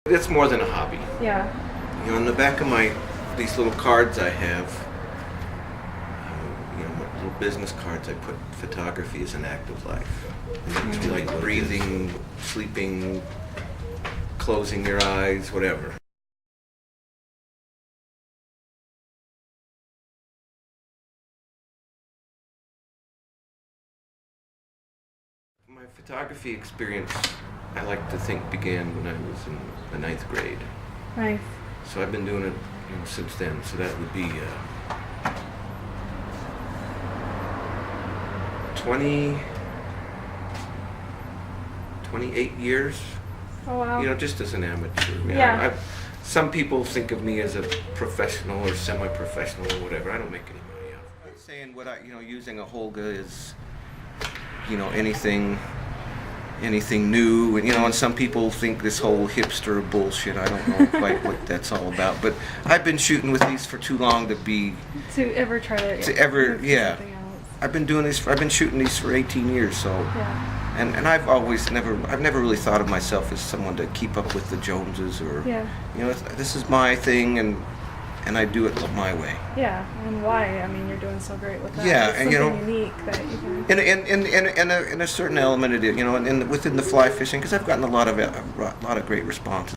It's more than a hobby. Yeah. You know, on the back of these little cards I have, my little business cards, I put photography as an act of life. And it can be like breathing, sleeping, closing your eyes, whatever. My photography experience, I like to think, began when I was in the 9th grade. Nice. So I've been doing it, since then. So that would be 28 years. Oh wow. Just as an amateur. Yeah. Some people think of me as a professional or semi-professional or whatever. I don't make any money off of it. Saying using a Holga is, anything new, and some people think this whole hipster bullshit. I don't know quite what that's all about, but I've been shooting with these for too long to ever try to something else. I've been shooting these for 18 years, so yeah. And I've never really thought of myself as someone to keep up with the Joneses or this is my thing, and I do it my way. Yeah, and why? I mean, you're doing so great with that. Yeah, it's and something unique that you can. In a certain element, it is, and within the fly fishing, because I've gotten a lot of great responses.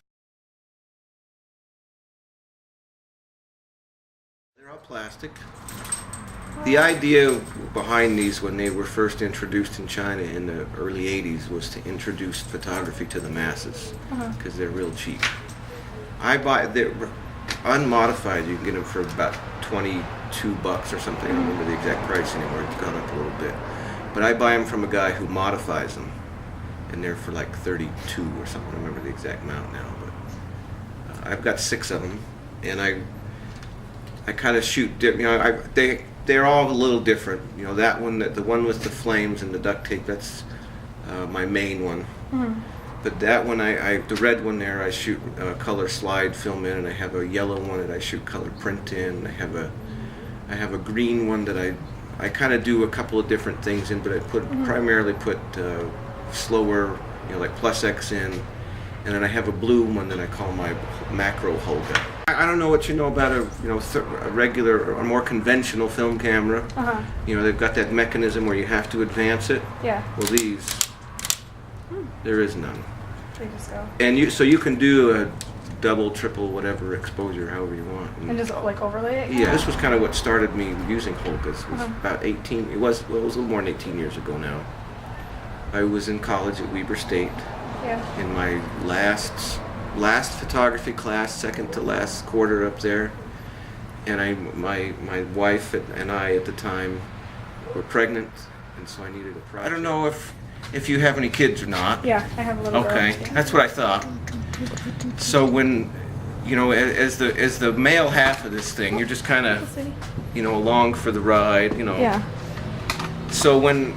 They're all plastic. The idea behind these, when they were first introduced in China in the early '80s, was to introduce photography to the masses, because they're real cheap. They're unmodified. You can get them for about $22 or something. I don't remember the exact price anymore. It's gone up a little bit. But I buy them from a guy who modifies them, and they're for like 32 or something. I don't remember the exact amount now, but I've got 6 of them, and I kind of shoot. They're all a little different. That one, the one with the flames and the duct tape, that's my main one. But that one, the red one there, I shoot color slide film in, and I have a yellow one that I shoot color print in. I have a green one that I kind of do a couple of different things in, but I primarily put slower, like plus X in, and then I have a blue one that I call my macro Holga. I don't know what you know about a regular or more conventional film camera. They've got that mechanism where you have to advance it. Yeah. Well, these. There is none. They just go. And you can do a double, triple, whatever exposure, however you want. And just like overlay it? Yeah, this was kind of what started me using Holgas. It was about 18, it was a little more than 18 years ago now. I was in college at Weber State. Yeah. In my last photography class, second to last quarter up there. And my wife and I at the time were pregnant, and so I needed a project. I don't know if you have any kids or not. Yeah, I have a little girl. Okay, that's what I thought. So when, as the male half of this thing, you're just kind of, along for the ride, Yeah. So when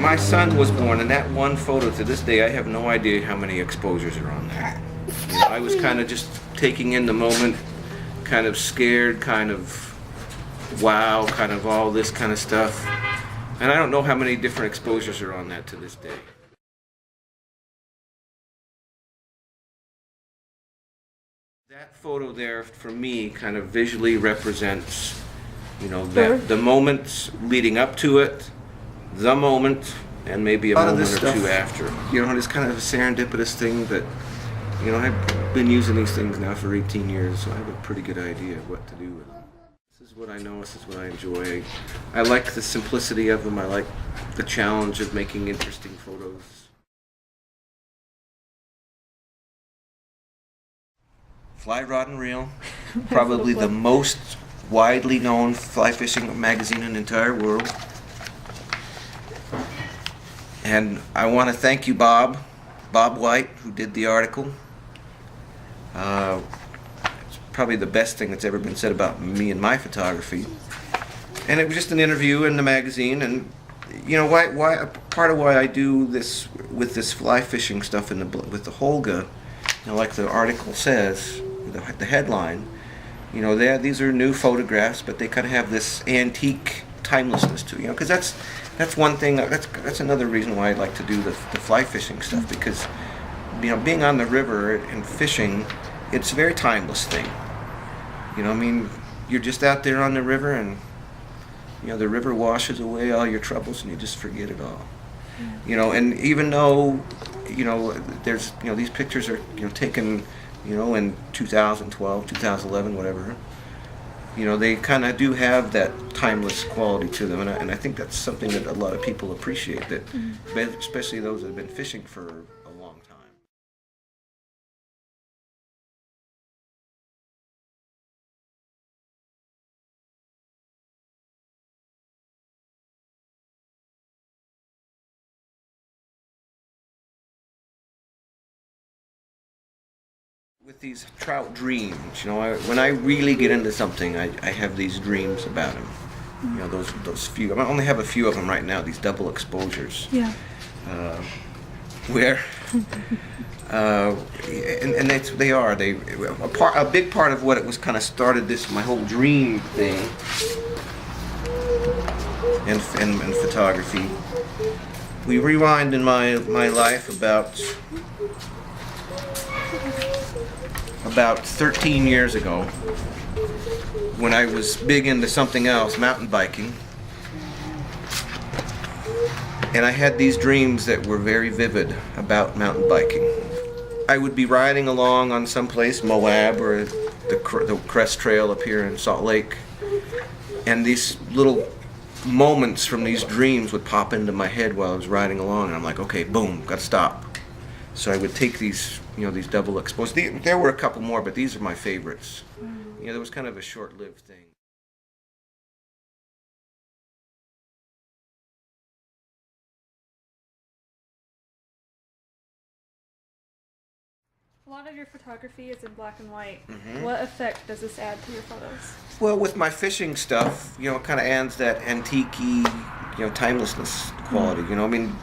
my son was born, and that one photo, to this day, I have no idea how many exposures are on there. I was kind of just taking in the moment, kind of scared, kind of wow, kind of all this kind of stuff. And I don't know how many different exposures are on that to this day. That photo there, for me, kind of visually represents, the moments leading up to it, the moment, and maybe a moment or two after. It's kind of a serendipitous thing, but, I've been using these things now for 18 years, so I have a pretty good idea of what to do with them. This is what I know, this is what I enjoy. I like the simplicity of them. I like the challenge of making interesting photos. Fly Rod and Reel, probably the most widely known fly fishing magazine in the entire world. And I want to thank you, Bob White, who did the article. It's probably the best thing that's ever been said about me and my photography. And it was just an interview in the magazine, and why part of why I do this with this fly fishing stuff with the Holga, like the article says, the headline, these are new photographs, but they kind of have this antique timelessness to because that's one thing. That's another reason why I like to do the fly fishing stuff, because being on the river and fishing, it's a very timeless thing. I mean, you're just out there on the river, and the river washes away all your troubles, and you just forget it all. And even though there's these pictures are taken in 2012, 2011, whatever. They kind of do have that timeless quality to them, and I think that's something that a lot of people appreciate, that especially those that have been fishing for a long time. With these trout dreams, when I really get into something, I have these dreams about them. Those few. I only have a few of them right now. These double exposures. Yeah. Where, and a big part of what it was kind of started my whole dream thing, and photography. We rewind in my life about 13 years ago, when I was big into something else, mountain biking, and I had these dreams that were very vivid about mountain biking. I would be riding along on someplace, Moab or the Crest Trail up here in Salt Lake, and these little moments from these dreams would pop into my head while I was riding along, and I'm like, okay, boom, gotta stop. So I would take these, these double exposures. There were a couple more, but these are my favorites. There was kind of a short-lived thing. A lot of your photography is in black and white. Mm-hmm. What effect does this add to your photos? Well, with my fishing stuff, it kind of adds that antique-y, timelessness quality. I mean,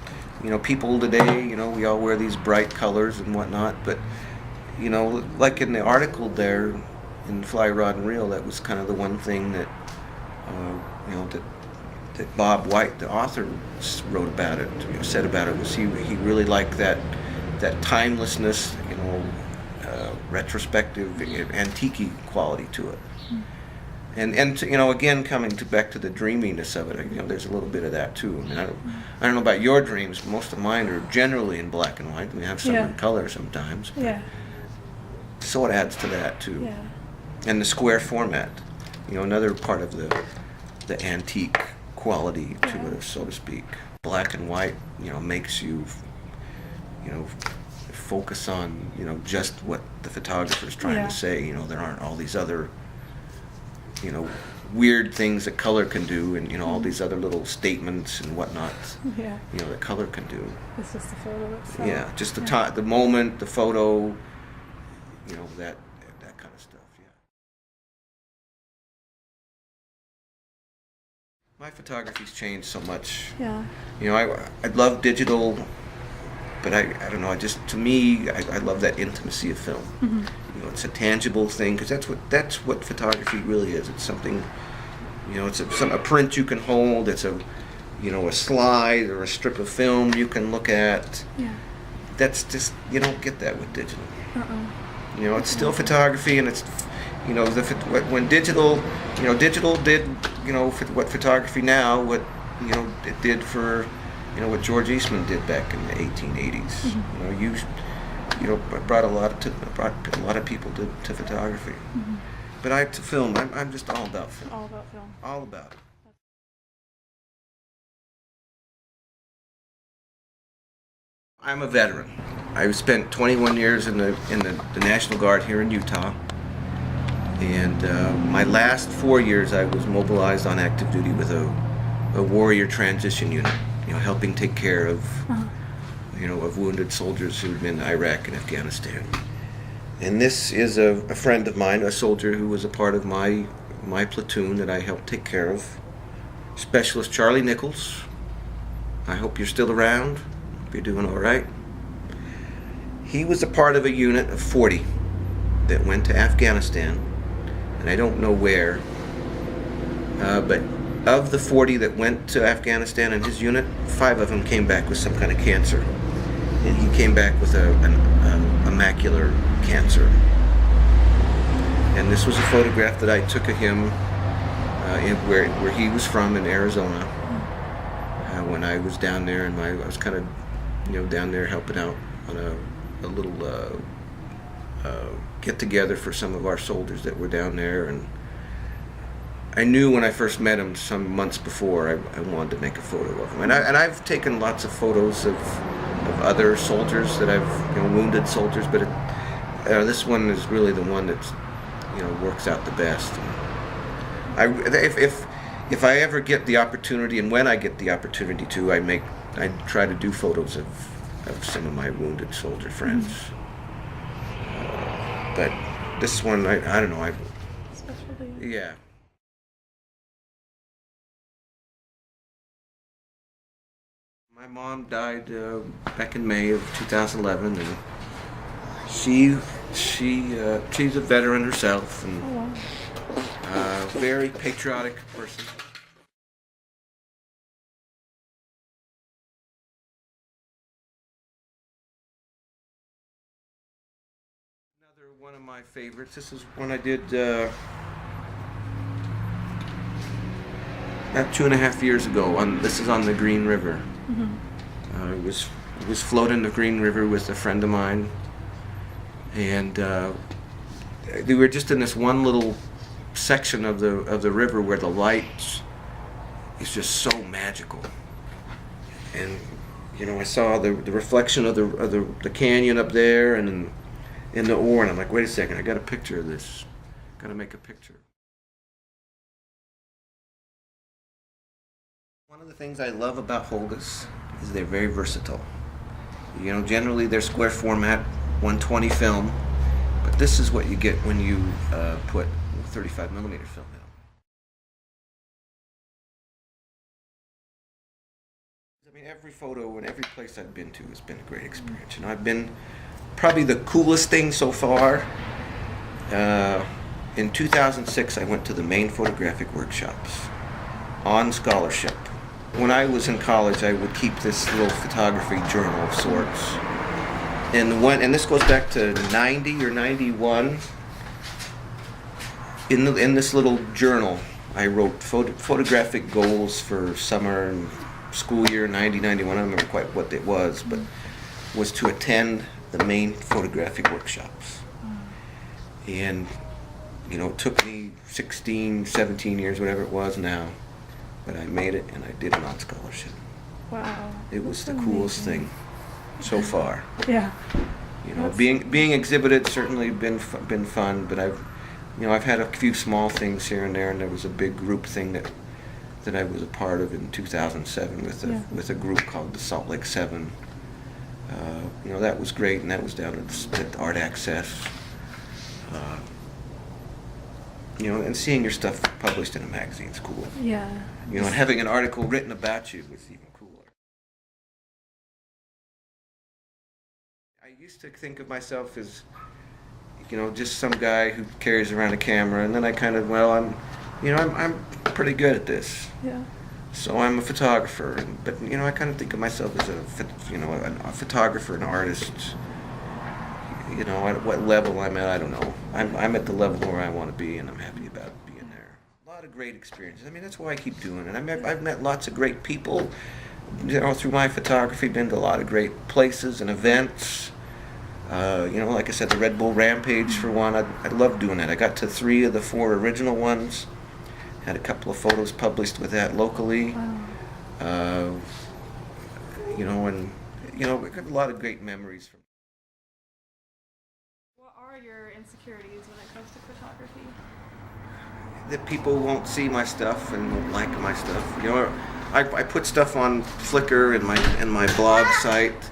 people today, we all wear these bright colors and whatnot, but, like in the article there in Fly Rod and Reel, that was kind of the one thing that, that Bob White, the author, wrote about it, said about it, was he really liked that timelessness, retrospective, antique quality to it. And again, back to the dreaminess of it, there's a little bit of that too. I mean, I don't know about your dreams. Most of mine are generally in black and white. We have some in color sometimes. Yeah. So it adds to that too. Yeah. And the square format, another part of the antique quality to it, so to speak. Black and white, makes you, focus on, just what the photographer's trying to say. There aren't all these other weird things that color can do, and all these other little statements and whatnot. Yeah. That color can do. It's just the photo itself. Yeah, just the time, the moment, the photo. That kind of stuff. Yeah. My photography's changed so much. Yeah. I love digital, but I don't know. To me, I love that intimacy of film. Mm-hmm. It's a tangible thing, because that's what photography really is. It's something, it's a print you can hold. It's a slide or a strip of film you can look at. Yeah. That's just, you don't get that with digital. Uh-uh. It's still photography, and it's, when digital did, what photography now, what, it did for, what George Eastman did back in the 1880s. Mm-hmm. Brought a lot of people to photography. Mm-hmm. But to film, I'm just all about film. All about film. All about it. I'm a veteran. I spent 21 years in the National Guard here in Utah, and my last 4 years I was mobilized on active duty with a warrior transition unit, helping take care of of wounded soldiers who'd been in Iraq and Afghanistan. And this is a friend of mine, a soldier who was a part of my platoon that I helped take care of, Specialist Charlie Nichols. I hope you're still around. Hope you're doing all right. He was a part of a unit of 40 that went to Afghanistan, and I don't know where, but of the 40 that went to Afghanistan in his unit, 5 of them came back with some kind of cancer. and he came back with a macular cancer. And this was a photograph that I took of him where he was from in Arizona. When I was down there, and I was kind of, down there helping out on a little get together for some of our soldiers that were down there. And I knew when I first met him some months before I wanted to make a photo of him. And I've taken lots of photos of other soldiers that I've, wounded soldiers, but this one is really the one that's, works out the best. And if I ever get the opportunity, and when I get the opportunity to, I try to do photos of some of my wounded soldier friends. But this one, I don't know. Yeah. My mom died back in May of 2011, and she's a veteran herself, and very patriotic person. Another one of my favorites. This is one I did about 2.5 years ago. This is on the Green River. I was floating the Green River with a friend of mine, and we were just in this one little section of the river where the light is just so magical. And I saw the reflection of the canyon up there and in the ore, and I'm like, wait a second, I got a picture of this. Got to make a picture. One of the things I love about Holgas is they're very versatile. Generally they're square format, 120 film, but this is what you get when you put 35 millimeter film in them. I mean, every photo and every place I've been to has been a great experience. I've been probably the coolest thing so far. In 2006, I went to the Maine photographic workshops on scholarship. When I was in college, I would keep this little photography journal of sorts. And this goes back to 90 or 91. In this little journal, I wrote photographic goals for summer and school year 90, 91. I don't remember quite what it was, but was to attend the Maine photographic workshops. And, it took me 16, 17 years, whatever it was now, but I made it, and I did it on scholarship. Wow. It was the coolest thing so far. Yeah. Being exhibited certainly been fun, but I've had a few small things here and there, and there was a big group thing that I was a part of in 2007 with a group called the Salt Lake Seven. That was great, and that was down at Art Access. And seeing your stuff published in a magazine is cool. Yeah. And having an article written about you was even cooler. I used to think of myself as, just some guy who carries around a camera, and then I kind of, I'm pretty good at this. Yeah. So I'm a photographer, but I kind of think of myself as a photographer, an artist. At what level I'm at, I don't know. I'm at the level where I want to be, and I'm happy about being there. A lot of great experiences. I mean, that's why I keep doing it. I've met lots of great people, through my photography. Been to a lot of great places and events. Like I said, the Red Bull Rampage for one. I love doing that. I got to 3 of the 4 original ones. Had a couple of photos published with that locally. Wow. We got a lot of great memories from. What are your insecurities when it comes to photography? That people won't see my stuff and won't like my stuff. I put stuff on Flickr and my blog site,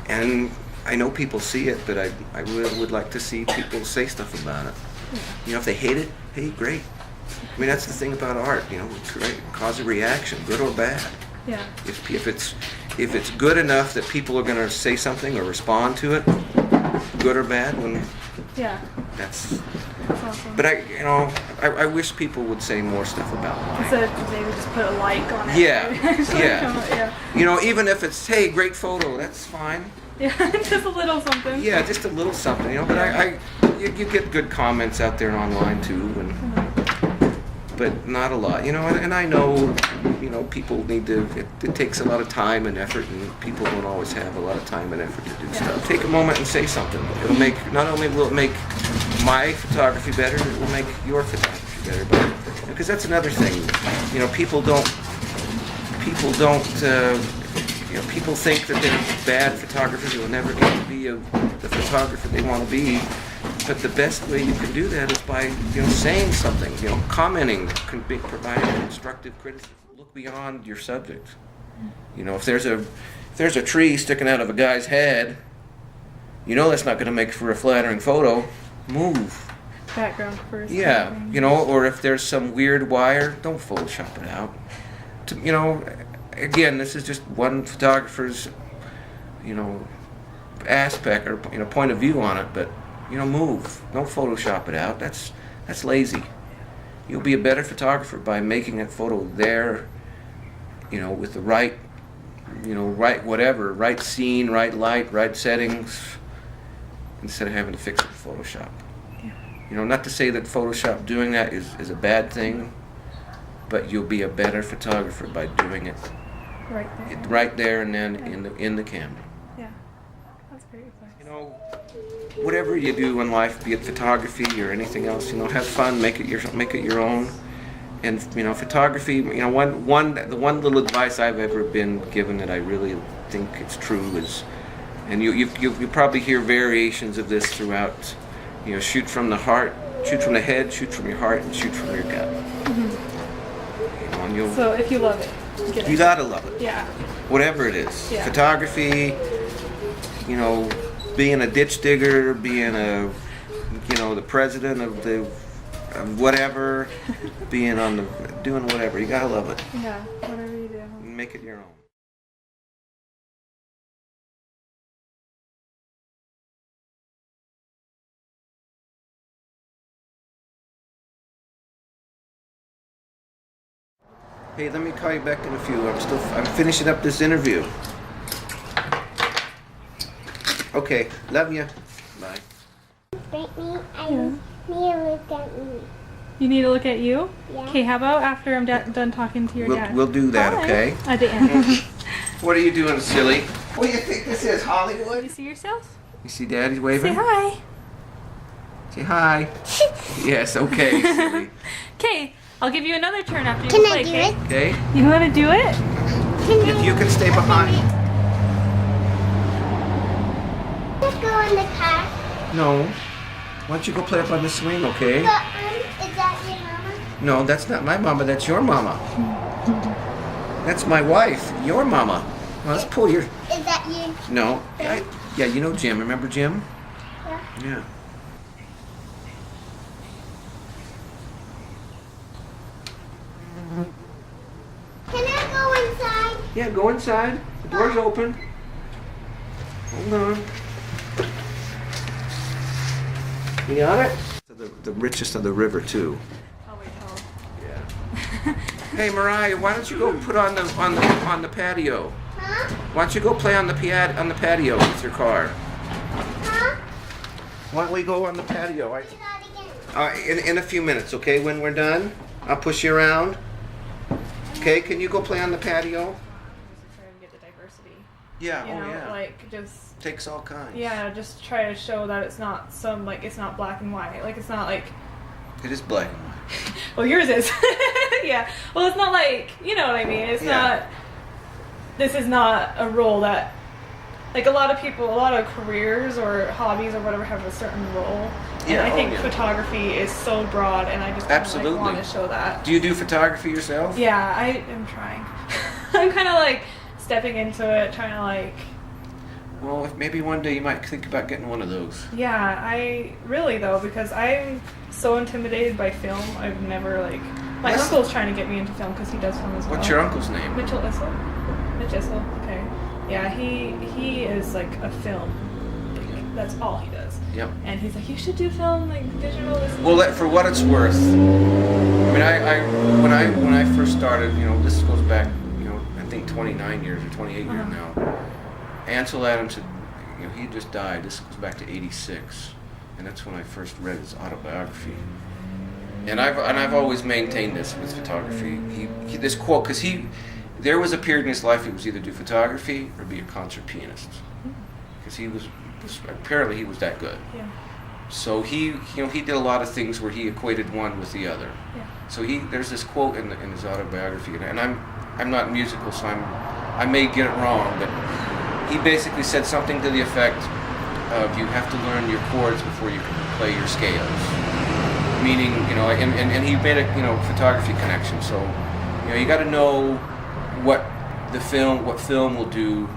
and I know people see it, but I really would like to see people say stuff about it. Yeah. If they hate it, hey, great. I mean, that's the thing about art. Cause a reaction, good or bad. Yeah. If it's good enough that people are going to say something or respond to it, good or bad, Yeah. That's. That's awesome. But I wish people would say more stuff about mine. Instead, they would just put a like on it. Yeah, Yeah. yeah. Even if it's, hey, great photo, that's fine. Yeah, just a little something. Yeah, just a little something, But you get good comments out there online too, but not a lot, And I know, people need to. It takes a lot of time and effort, and people don't always have a lot of time and effort to do stuff. Take a moment and say something. It'll make, not only will it make my photography better, it will make your photography better. But because that's another thing, people don't. People think that they're bad photographers who will never get to be the photographer they want to be. But the best way you can do that is by, saying something, commenting, providing constructive criticism. Look beyond your subject. If there's a tree sticking out of a guy's head, that's not going to make for a flattering photo. Move. Background first. Yeah, or if there's some weird wire, don't Photoshop it out. Again, this is just one photographer's, aspect or point of view on it, but move. Don't Photoshop it out. That's lazy. You'll be a better photographer by making a photo there, with the right, right scene, right light, right settings, instead of having to fix it with Photoshop. Yeah. Not to say that Photoshop doing that is a bad thing, but you'll be a better photographer by doing it right there and then in the camera. Yeah, that's great advice. Whatever you do in life, be it photography or anything else, have fun, make it your own. And photography, the one little advice I've ever been given that I really think it's true is, and you probably hear variations of this throughout. Shoot from the heart, shoot from the head, shoot from your heart, and shoot from your gut. Mm-hmm. So if you love it, get it. You gotta love it. Yeah. Whatever it is, yeah. Photography, being a ditch digger, being the president of whatever, doing whatever. You gotta love it. Yeah, whatever you do. Make it your own. Hey, let me call you back in a few. I'm finishing up this interview. Okay, love you. Bye. I need to look at me. You need to look at you? Yeah. Okay, how about after I'm done talking to your dad? We'll do that, okay? At the end. What are you doing, silly? What do you think this is, Hollywood? You see yourself? You see Daddy waving? Say hi. Say hi. Yes, okay, silly. Okay, I'll give you another turn after you Can play, I do okay? it? Okay? You want to do it? If you can stay behind. Let's go in the car. No. Why don't you go play up on the swing, okay? Is that your mama? No, that's not my mama. That's your mama. That's my wife. Your mama. Well, let's pull your... Is that you? No. Yeah, you know Jim. Remember Jim? Yeah. Yeah. Can I go inside? Yeah, go inside. The door's open. Hold on. You got it? The richest of the river, too. I'll wait till... Yeah. Hey, Mariah, why don't you go put on the patio? Huh? Why don't you go play on the patio with your car? Huh? Why don't we go on the patio? Do that again. In a few minutes, okay? When we're done, I'll push you around. Okay, can you go play on the patio? Just try to get the diversity. Yeah, You know, just... Takes all kinds. Yeah, just try to show that it's not it's not black and white. Like, it's not like... It is black and white. Well, yours is. Yeah. Well, it's not like, you know what I mean? It's not... This is not a role that... Like, a lot of people, a lot of careers or hobbies or whatever have a certain role. And I think photography is so broad, and I just kind of want to show that. Do you do photography yourself? Yeah, I am trying. I'm kind of like stepping into it, trying to like... Well, maybe one day you might think about getting one of those. Yeah, I really though, because I'm so intimidated by film. I've never like... My uncle's trying to get me into film because he does film as well. What's your uncle's name? Mitchell Issel. Mitch Issel, okay. Yeah, he is like a film. Like, that's all he does. Yep. And he's like, you should do film, like digital. This and Well, that. for what it's worth, I mean, when I first started, this goes back, I think 29 years or 28 years now. Ansel Adams had, he had just died. This goes back to '86, and that's when I first read his autobiography. And I've always maintained this with photography. He this quote, because there was a period in his life he was either do photography or be a concert pianist, because he was that good. Yeah. So he did a lot of things where he equated one with the other. Yeah. So there's this quote in his autobiography, and I'm not musical, so I may get it wrong, but he basically said something to the effect of, you have to learn your chords before you can play your scales. Meaning, and he made a photography connection. So, you got to know what film will do,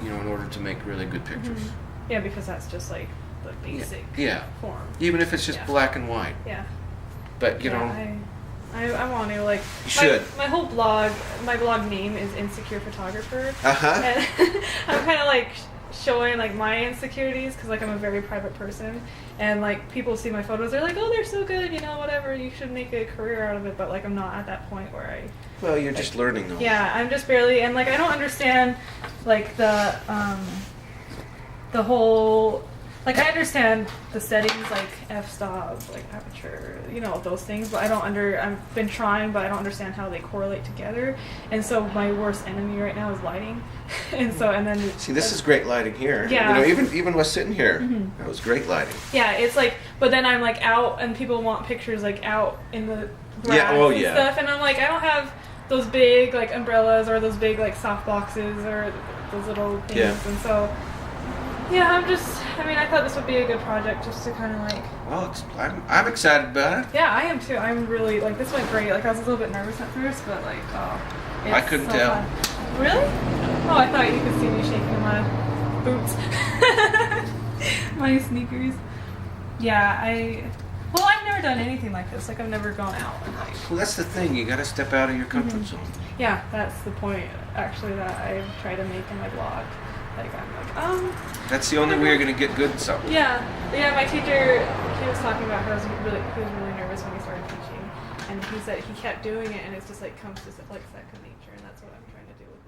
in order to make really good pictures. Mm-hmm. Yeah, because that's just like the basic form. Even if it's just black and white. Yeah. But I want to like. You should. My whole blog, my blog name is Insecure Photographer. Uh-huh. And I'm kind of like showing like my insecurities, because like I'm a very private person, and like people see my photos, they're like, oh, they're so good, whatever, you should make a career out of it. But like I'm not at that point where I. Well, you're just learning though. Yeah, I'm just barely, and like I don't understand like the whole. Like, I understand the settings, like f-stop, like aperture, those things, but I've been trying, but I don't understand how they correlate together. And so my worst enemy right now is lighting. And then... See, this is great lighting here. Yeah. Even was sitting here, that was great lighting. Yeah, it's like, but then I'm like out, and people want pictures like out in the grass and stuff, and I'm like, I don't have those big, like, umbrellas, or those big, like, soft boxes, or those little things, and so... Yeah, I thought this would be a good project just to kind of like... Well, I'm excited about it. Yeah, I am too. I'm really, like, this went great. Like, I was a little bit nervous at first, but like, I couldn't tell. Fun. Really? Oh, I thought you could see me shaking in my boots. My sneakers. Yeah, I've never done anything like this. Like, I've never gone out and like... Well, that's the thing. You got to step out of your comfort zone. Yeah, that's the point, actually, that I try to make in my blog. Like, I'm like, That's the only way you're going to get good at something. Yeah, my teacher, he was talking about how he was really nervous when he started teaching, and he said he kept doing it, and it's just like comes to like second nature, and that's what I'm trying to do with